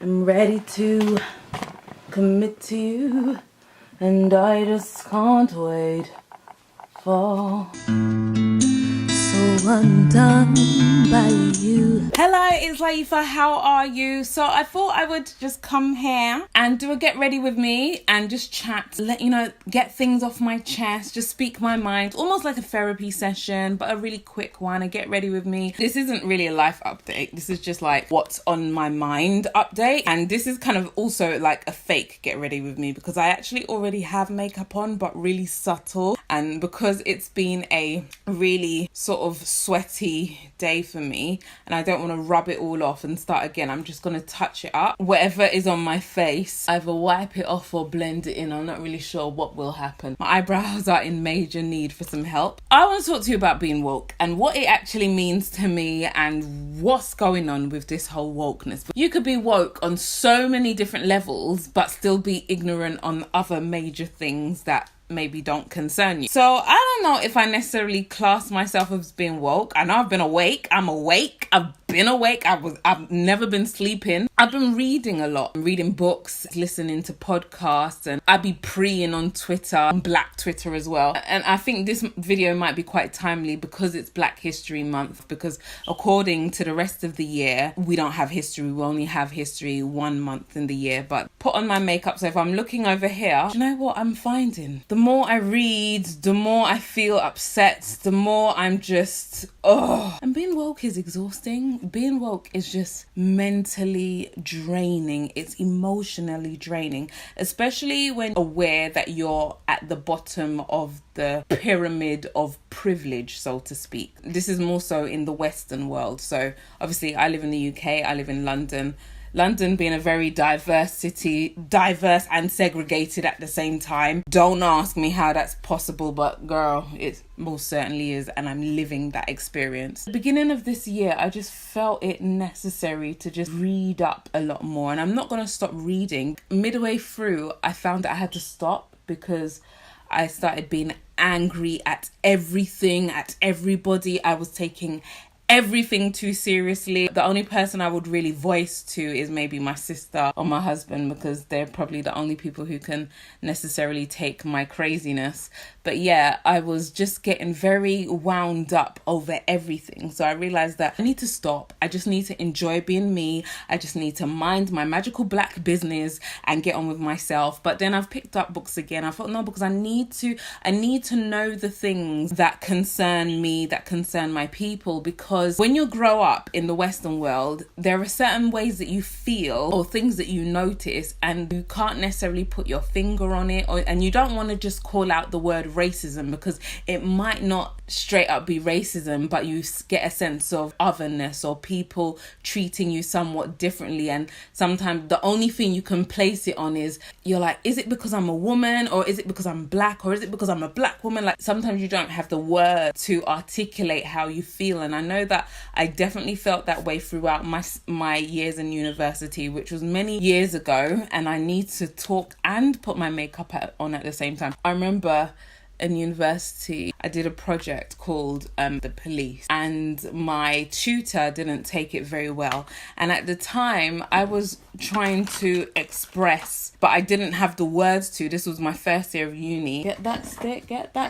I'm ready to commit to you, and I just can't wait for so undone by you. Hello, it's Layefa. How are you? So I thought I would just come here and do a get ready with me and just chat, let you know, get things off my chest, just speak my mind, almost like a therapy session, but a really quick one. A get ready with me. This isn't really a life update. This is just like what's on my mind update, and this is kind of also like a fake get ready with me because I actually already have makeup on, but really subtle, and because it's been a really sort of sweaty day for me and I don't want to rub it all off and start again, I'm just going to touch it up. Whatever is on my face, either wipe it off or blend it in. I'm not really sure what will happen. My eyebrows are in major need for some help. I want to talk to you about being woke and what it actually means to me and what's going on with this whole wokeness. You could be woke on so many different levels but still be ignorant on other major things that maybe don't concern you. So I don't know if I necessarily class myself as being woke. I know I've been awake. I'm awake. I've been awake. I've never been sleeping. I've been reading a lot. I'm reading books, listening to podcasts, and I'd be preeing on Twitter, on Black Twitter as well. And I think this video might be quite timely because it's Black History Month, because according to the rest of the year, we don't have history. We only have history 1 month in the year. But put on my makeup. So if I'm looking over here, do you know what I'm finding? The more I read, the more I feel upset, the more I'm just, And being woke is exhausting. Being woke is just mentally draining. It's emotionally draining, especially when aware that you're at the bottom of the pyramid of privilege, so to speak. This is more so in the Western world. So obviously I live in the UK, I live in London. London being a very diverse city, diverse and segregated at the same time. Don't ask me how that's possible, but girl, it most certainly is, and I'm living that experience. At the beginning of this year, I just felt it necessary to just read up a lot more, and I'm not going to stop reading. Midway through, I found that I had to stop because I started being angry at everything, at everybody. I was taking everything too seriously. The only person I would really voice to is maybe my sister or my husband, because they're probably the only people who can necessarily take my craziness. But yeah, I was just getting very wound up over everything. So I realized that I need to stop. I just need to enjoy being me. I just need to mind my magical Black business and get on with myself. But then I've picked up books again. I thought, no, because I need to know the things that concern me, that concern my people, because when you grow up in the Western world, there are certain ways that you feel or things that you notice and you can't necessarily put your finger on it, and you don't want to just call out the word racism because it might not straight up be racism, but you get a sense of otherness or people treating you somewhat differently. And sometimes the only thing you can place it on is, you're like, is it because I'm a woman, or is it because I'm Black, or is it because I'm a Black woman? Like sometimes you don't have the word to articulate how you feel. And I know that I definitely felt that way throughout my years in university, which was many years ago, and I need to talk and put my makeup on at the same time. I remember in university, I did a project called The Police, and my tutor didn't take it very well. And at the time, I was trying to express, but I didn't have the words to. This was my first year of uni. Get that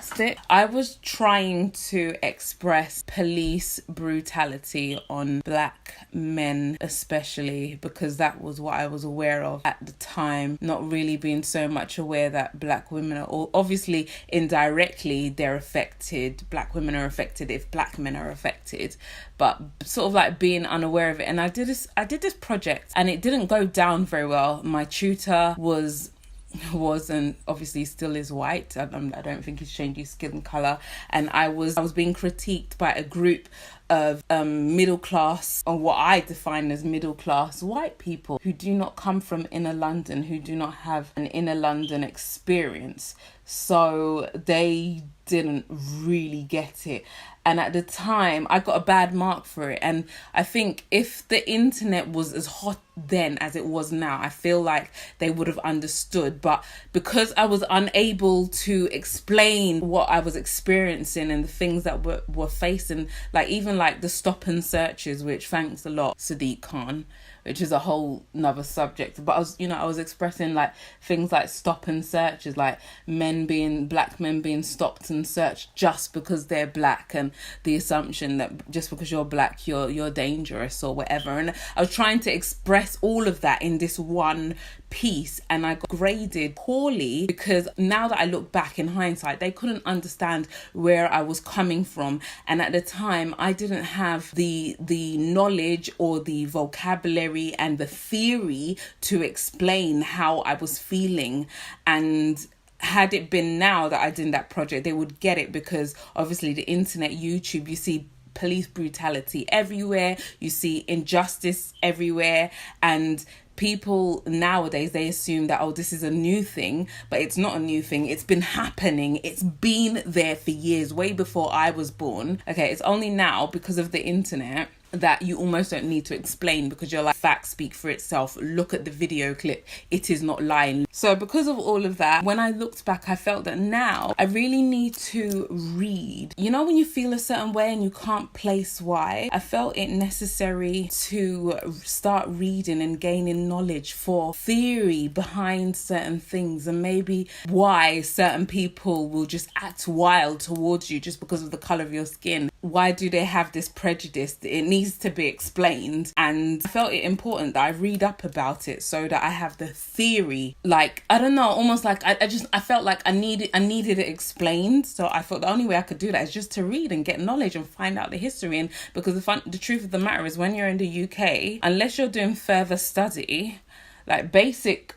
stick. I was trying to express police brutality on Black men, especially because that was what I was aware of at the time. Not really being so much aware that Black women are all, obviously indirectly they're affected. Black women are affected if Black men are affected, but sort of like being unaware of it. And I did this project and it didn't go down very well. My tutor wasn't, obviously still is white. I don't think he's changed his skin colour, and I was being critiqued by a group of middle class, or what I define as middle class white people who do not come from inner London, who do not have an inner London experience. So they didn't really get it. And at the time, I got a bad mark for it. And I think if the internet was as hot then as it was now, I feel like they would have understood. But because I was unable to explain what I was experiencing and the things that were facing, like even like the stop and searches, which thanks a lot, Sadiq Khan, which is a whole nother subject. But I was expressing like things like stop and search, is like black men being stopped and searched just because they're black, and the assumption that just because you're black you're dangerous or whatever. And I was trying to express all of that in this one piece, and I got graded poorly because now that I look back in hindsight, they couldn't understand where I was coming from, and at the time I didn't have the knowledge or the vocabulary and the theory to explain how I was feeling. And had it been now that I did that project, they would get it, because obviously the internet, YouTube, you see police brutality everywhere, you see injustice everywhere, and people nowadays, they assume that, oh, this is a new thing, but it's not a new thing. It's been happening. It's been there for years, way before I was born. Okay, it's only now because of the internet that you almost don't need to explain, because you're like, facts speak for itself. Look at the video clip. It is not lying. So because of all of that, when I looked back, I felt that now I really need to read. You know when you feel a certain way and you can't place why? I felt it necessary to start reading and gaining knowledge for theory behind certain things, and maybe why certain people will just act wild towards you just because of the colour of your skin. Why do they have this prejudice? It needs to be explained, and I felt it important that I read up about it so that I have the theory. Like, I don't know, almost like I felt like I needed it explained. So I thought the only way I could do that is just to read and get knowledge and find out the history. And because the truth of the matter is, when you're in the UK, unless you're doing further study, like basic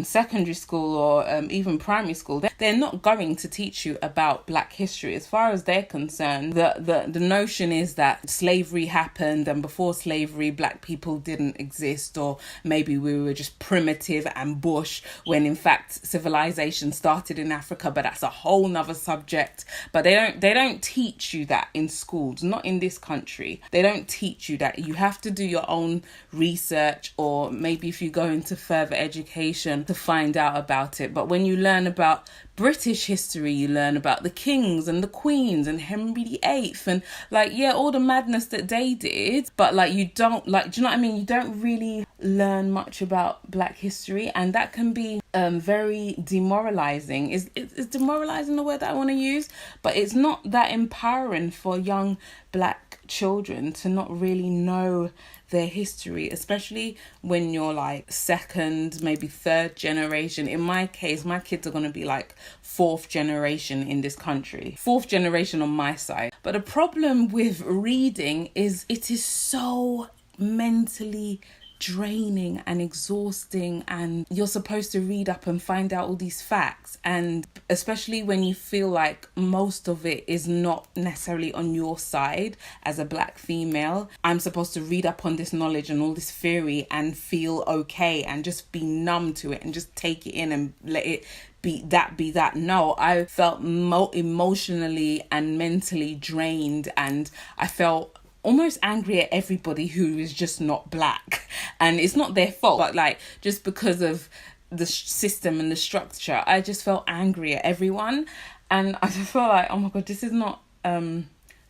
secondary school or even primary school, they're not going to teach you about black history. As far as they're concerned, the notion is that slavery happened, and before slavery black people didn't exist, or maybe we were just primitive and bush, when in fact civilization started in Africa. But that's a whole nother subject. But they don't teach you that in schools, not in this country. They don't teach you that. You have to do your own research, or maybe if you go into further education to find out about it. But when you learn about British history, you learn about the kings and the queens and Henry VIII, and like, yeah, all the madness that they did, but like, you don't, like, do you know what I mean? You don't really learn much about black history, and that can be very demoralizing. Is demoralizing the word that I want to use? But it's not that empowering for young black children to not really know their history, especially when you're like second, maybe third generation. In my case, my kids are going to be like fourth generation in this country, fourth generation on my side. But the problem with reading is it is so mentally draining and exhausting, and you're supposed to read up and find out all these facts, and especially when you feel like most of it is not necessarily on your side as a black female. I'm supposed to read up on this knowledge and all this theory and feel okay and just be numb to it and just take it in and let it be that. No, I felt emotionally and mentally drained, and I felt almost angry at everybody who is just not black. And it's not their fault, but like, just because of the system and the structure, I just felt angry at everyone. And I just felt like, oh my god, this is not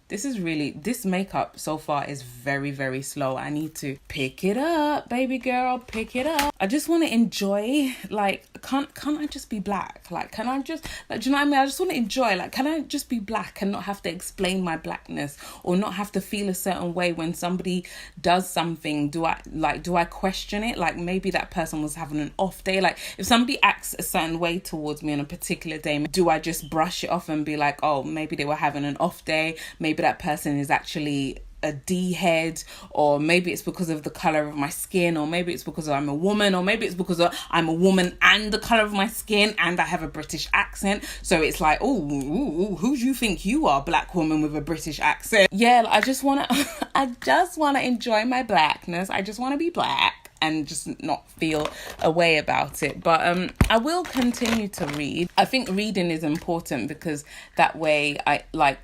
this makeup so far is very, very slow. I need to pick it up, baby girl, pick it up. I just want to enjoy, like, can't I just be black? Like, can I just, like, do you know what I mean? I just want to enjoy, like, can I just be black and not have to explain my blackness, or not have to feel a certain way when somebody does something? Do I question it? Like, maybe that person was having an off day. Like, if somebody acts a certain way towards me on a particular day, do I just brush it off and be like, oh, maybe they were having an off day, maybe that person is actually a D-head, or maybe it's because of the colour of my skin, or maybe it's because I'm a woman, or maybe it's because I'm a woman and the colour of my skin and I have a British accent. So it's like, oh, who do you think you are, black woman with a British accent? Yeah, I just want to enjoy my blackness. I just want to be black and just not feel a way about it. But I will continue to read. I think reading is important because that way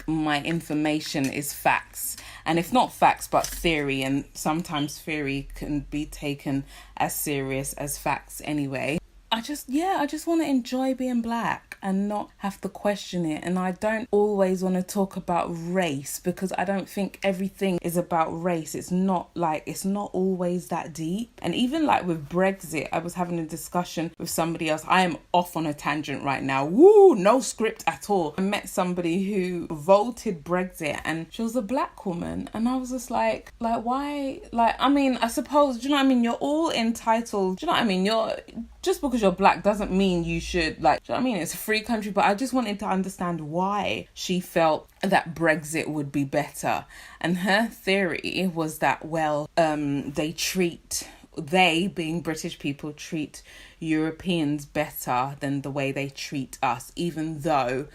my information is facts. And if not facts, but theory. And sometimes theory can be taken as serious as facts anyway. I I just want to enjoy being black and not have to question it. And I don't always want to talk about race, because I don't think everything is about race. It's not always that deep. And even like with Brexit, I was having a discussion with somebody else. I am off on a tangent right now. Woo, no script at all. I met somebody who voted Brexit, and she was a black woman, and I was just like why? Like, I mean, I suppose, do you know what I mean? You're all entitled. Do you know what I mean? Just because you're black doesn't mean you should, like, do you know what I mean? It's a free country. But I just wanted to understand why she felt that Brexit would be better. And her theory was that, well, they, being British people, treat Europeans better than the way they treat us, even though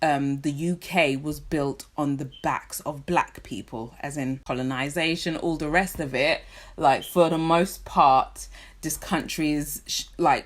the UK was built on the backs of black people, as in colonization, all the rest of it. Like, for the most part, this country is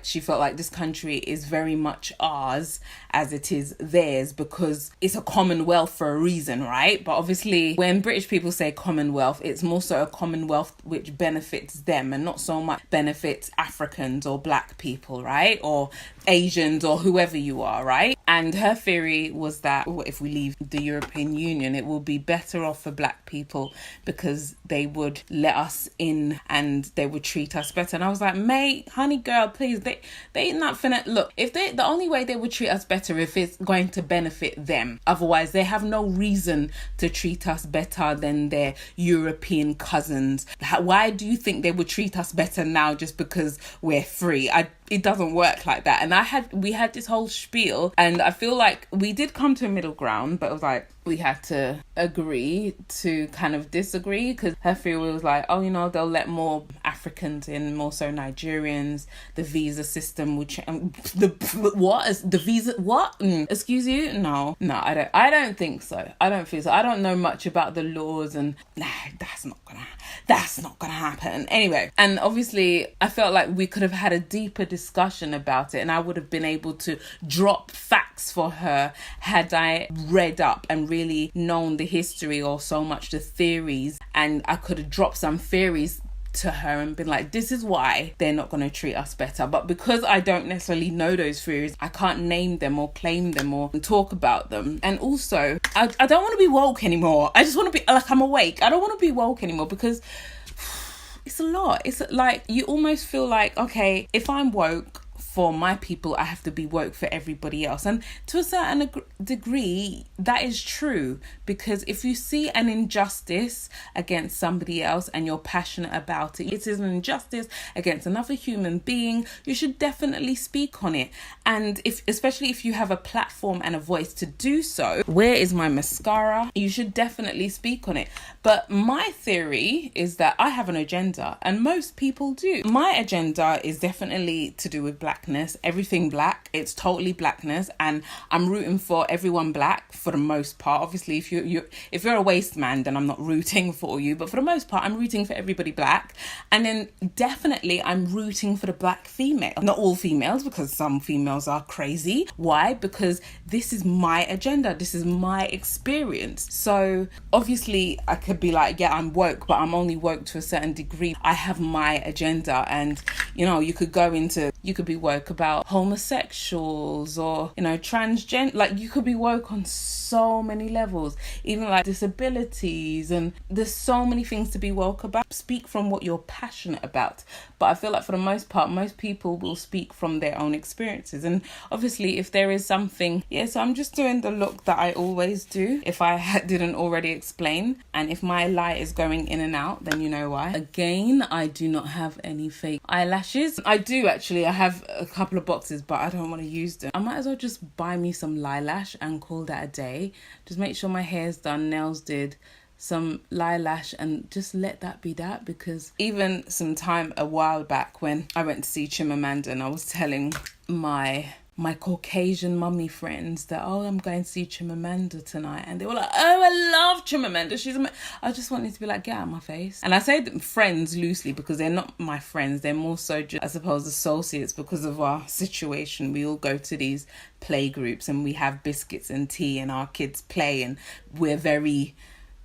she felt like this country is very much ours as it is theirs, because it's a commonwealth for a reason, right? But obviously when British people say commonwealth, it's more so a commonwealth which benefits them and not so much benefits Africans or black people, right? Or Asians or whoever you are, right? And her theory was that if we leave the European Union, it will be better off for black people because they would let us in and they would treat us better. And I was like, mate, honey girl, please, they ain't not finna look. If the only way they would treat us better if it's going to benefit them. Otherwise, they have no reason to treat us better than their European cousins. Why do you think they would treat us better now just because we're free? It doesn't work like that. And we had this whole spiel, and I feel like we did come to a middle ground, but it was like we had to agree to kind of disagree, because her theory was like, oh, they'll let more Africans in, more so Nigerians. The visa system would change. Excuse you? No, I don't think so. I don't feel so. I don't know much about the laws, and that's not gonna happen. Anyway, and obviously I felt like we could have had a deeper discussion about it, and I would have been able to drop facts for her had I read up and really known the history or so much the theories, and I could have dropped some theories to her and been like, this is why they're not going to treat us better. But because I don't necessarily know those theories, I can't name them or claim them or talk about them. And also, I don't want to be woke anymore. I just want to be like, I'm awake. I don't want to be woke anymore, because it's a lot. It's like, you almost feel like, okay, if I'm woke for my people, I have to be woke for everybody else. And to a certain degree, that is true, because if you see an injustice against somebody else and you're passionate about it, it is an injustice against another human being, you should definitely speak on it. And especially if you have a platform and a voice to do so, where is my mascara? You should definitely speak on it. But my theory is that I have an agenda, and most people do. My agenda is definitely to do with blackness, everything black. It's totally blackness, and I'm rooting for everyone black for the most part. Obviously, if you're a waste man, then I'm not rooting for you. But for the most part, I'm rooting for everybody black. And then definitely I'm rooting for the black female. Not all females, because some females are crazy. Why? Because this is my agenda. This is my experience. So obviously I could be like, yeah, I'm woke, but I'm only woke to a certain degree. I have my agenda, and you could be woke about homosexuals or transgender. Like, you could be woke on so many levels, even like disabilities, and there's so many things to be woke about. Speak from what you're passionate about. But I feel like for the most part, most people will speak from their own experiences. And obviously, if there is something, so I'm just doing the look that I always do, if I didn't already explain. And if my light is going in and out, then you know why. Again, I do not have any fake eyelashes. I do actually. I have a couple of boxes, but I don't want to use them. I might as well just buy me some Lilash and call that a day. Just make sure my hair's done, nails did, some Lilash, and just let that be that. Because even a while back when I went to see Chimamanda, and I was telling my Caucasian mummy friends that, I'm going to see Chimamanda tonight, and they were like, oh, I love Chimamanda, I just wanted to be like, get out of my face. And I say friends loosely because they're not my friends, they're more so just, I suppose, associates, because of our situation. We all go to these play groups and we have biscuits and tea and our kids play, and we're very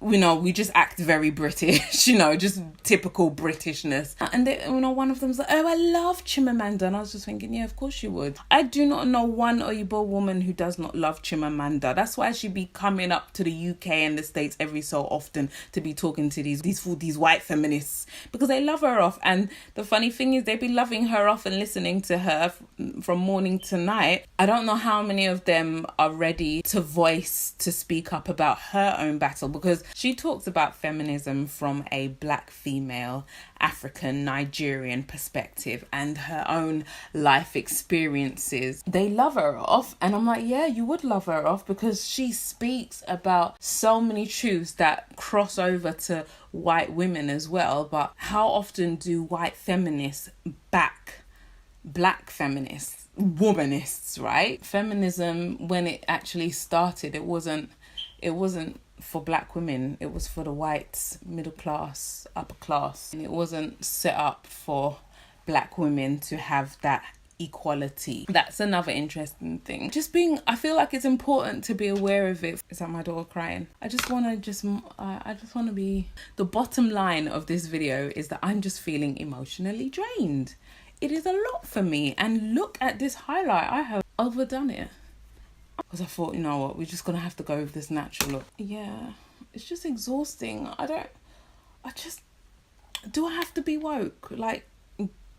you know, we just act very British, you know, just typical Britishness. And they, you know, one of them's like, oh, I love Chimamanda. And I was just thinking, yeah, of course you would. I do not know one Oyibo woman who does not love Chimamanda. That's why she be coming up to the UK and the States every so often to be talking to these white feminists, because they love her off. And the funny thing is, they be loving her off and listening to her from morning to night. I don't know how many of them are ready to voice, to speak up about her own battle, because she talks about feminism from a black female African Nigerian perspective and her own life experiences. They love her off, and I'm like, yeah, you would love her off, because she speaks about so many truths that cross over to white women as well. But how often do white feminists back black feminists, womanists, right? Feminism, when it actually started, it wasn't for black women. It was for the whites, middle class, upper class. And it wasn't set up for black women to have that equality. That's another interesting thing. I feel like it's important to be aware of it. Is that my daughter crying? I just want to be, the bottom line of this video is that I'm just feeling emotionally drained. It is a lot for me. And look at this highlight. I have overdone it. Because I thought, you know what, we're just going to have to go with this natural look. Yeah, it's just exhausting. Do I have to be woke? Like,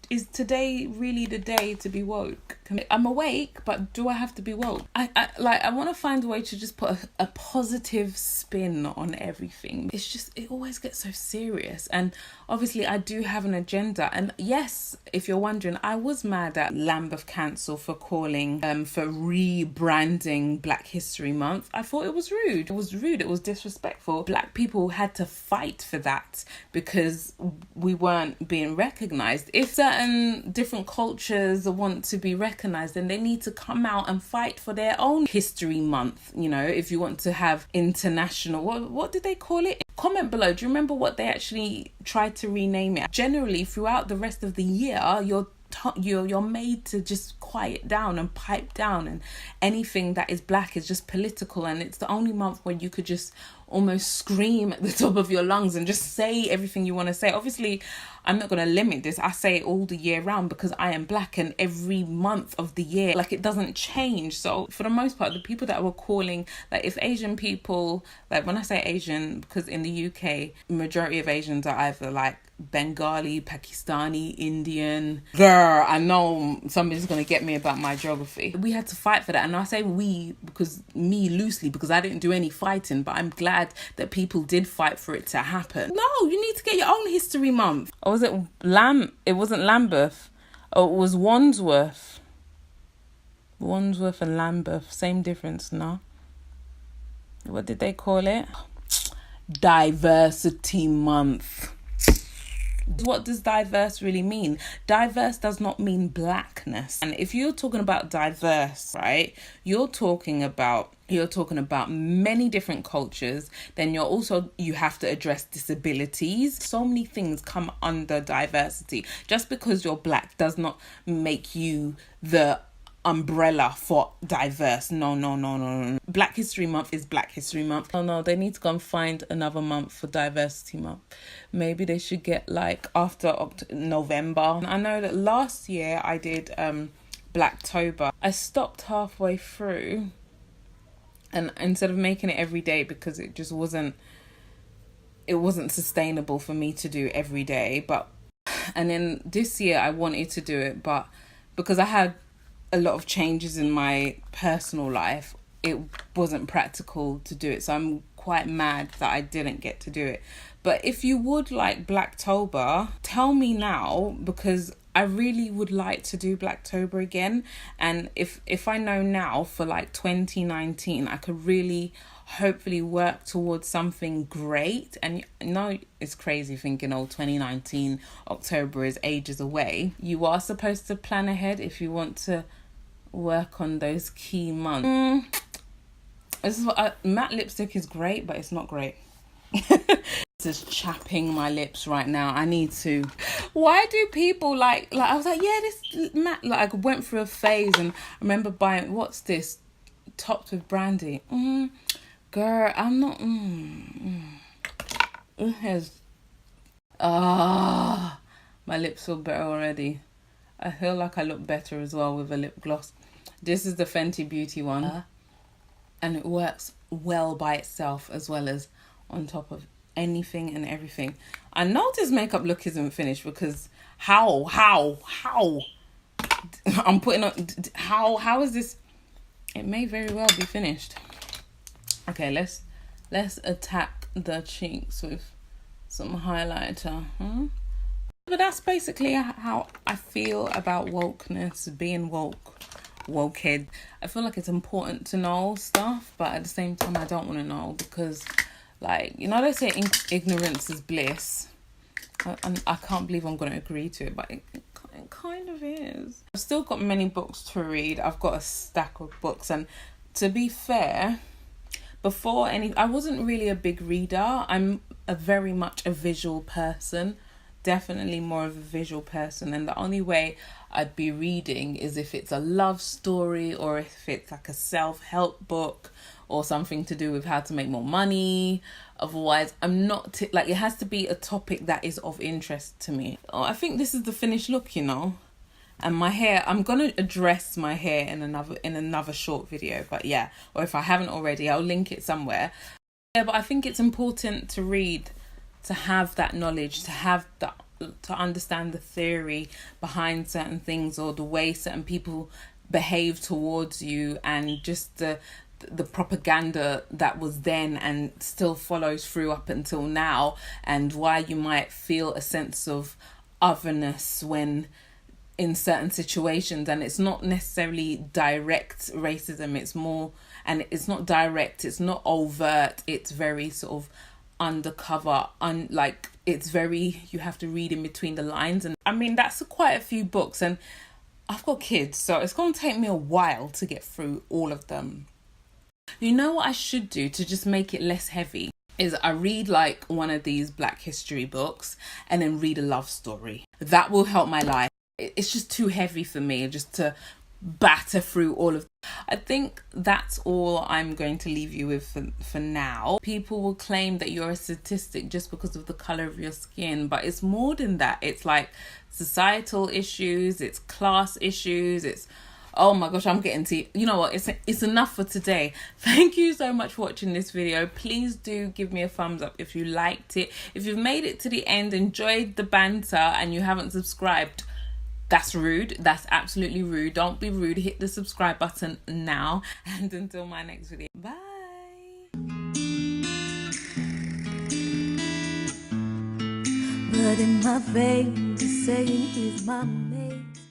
is today really the day to be woke? I'm awake, but do I have to be woke? I want to find a way to just put a positive spin on everything. It's just, it always gets so serious. And obviously I do have an agenda. And yes, if you're wondering, I was mad at Lambeth Council for calling, for rebranding Black History Month. I thought it was rude. It was rude. It was disrespectful. Black people had to fight for that because we weren't being recognised. If certain different cultures want to be recognised, then they need to come out and fight for their own history month. You know, if you want to have international, what did they call it? Comment below. Do you remember what they actually tried to rename it? Generally, throughout the rest of the year, you're made to just quiet down and pipe down, and anything that is black is just political, and it's the only month where you could just almost scream at the top of your lungs and just say everything you want to say. Obviously, I'm not going to limit this. I say it all the year round because I am black, and every month of the year, like, it doesn't change. So for the most part, the people that were calling, like, if Asian people, like, when I say Asian, because in the UK, majority of Asians are either like Bengali, Pakistani, Indian. Girl, I know somebody's going to get me about my geography. We had to fight for that. And I say we, because me loosely, because I didn't do any fighting, but I'm glad that people did fight for it to happen. No, you need to get your own history month. Or was it it wasn't Lambeth. Oh, it was Wandsworth. Wandsworth and Lambeth, same difference, no? What did they call it? Diversity month. What does diverse really mean? Diverse does not mean blackness. And if you're talking about diverse, right, you're talking about many different cultures. Then you have to address disabilities. So many things come under diversity. Just because you're black does not make you the umbrella for diverse. No. Black History Month is Black History Month. No, they need to go and find another month for Diversity Month. Maybe they should get like after November. I know that last year I did Blacktober. I stopped halfway through, and instead of making it every day, because it just wasn't sustainable for me to do every day. And then this year I wanted to do it, but because I had a lot of changes in my personal life, it wasn't practical to do it. So I'm quite mad that I didn't get to do it. But if you would like Blacktober, tell me now, because I really would like to do Blacktober again. And if I know now for like 2019, I could really hopefully work towards something great. And you know, it's crazy thinking, 2019 October is ages away. You are supposed to plan ahead if you want to work on those key months. This is what matte lipstick is great, but it's not great. Just chapping my lips right now. I need to. Why do people like I was like, yeah, this matte, like, I went through a phase, and I remember buying, what's this, topped with brandy. Girl, I'm not. Here's, my lips feel better already. I feel like I look better as well with a lip gloss. This is the Fenty Beauty one. And it works well by itself as well as on top of anything and everything. I know this makeup look isn't finished because how I'm putting on, how is this? It may very well be finished. Okay, let's attack the cheeks with some highlighter. But that's basically how I feel about wokeness, being wokehead. I feel like it's important to know stuff, but at the same time I don't want to know because, like, you know, they say ignorance is bliss. I can't believe I'm going to agree to it, but it kind of is. I've still got many books to read. I've got a stack of books, and to be fair, I wasn't really a big reader. I'm very much a visual person, definitely more of a visual person, and the only way I'd be reading is if it's a love story or if it's like a self-help book or something to do with how to make more money. Otherwise, I'm not like, it has to be a topic that is of interest to me. Oh, I think this is the finished look, you know. And my hair, I'm gonna address my hair in another short video, but yeah, or if I haven't already, I'll link it somewhere. Yeah, but I think it's important to read, to have that knowledge, to understand the theory behind certain things or the way certain people behave towards you, and just the propaganda that was then and still follows through up until now, and why you might feel a sense of otherness when in certain situations. And it's not necessarily direct racism, it's more, and it's not direct, it's not overt, it's very sort of undercover, like it's very, you have to read in between the lines. And I mean, that's quite a few books, and I've got kids, so it's going to take me a while to get through all of them. You know what I should do to just make it less heavy is I read like one of these Black history books and then read a love story. That will help my life. It's just too heavy for me just to batter through all of. I think that's all I'm going to leave you with for now. People will claim that you're a statistic just because of the color of your skin, but it's more than that. It's like societal issues, it's class issues, it's, oh my gosh, I'm getting to, you know what, it's enough for today. Thank you so much for watching this video. Please do give me a thumbs up if you liked it. If you've made it to the end, enjoyed the banter, and you haven't subscribed, that's rude. That's absolutely rude. Don't be rude. Hit the subscribe button now. And until my next video, bye. But in my veins, saying he's my man.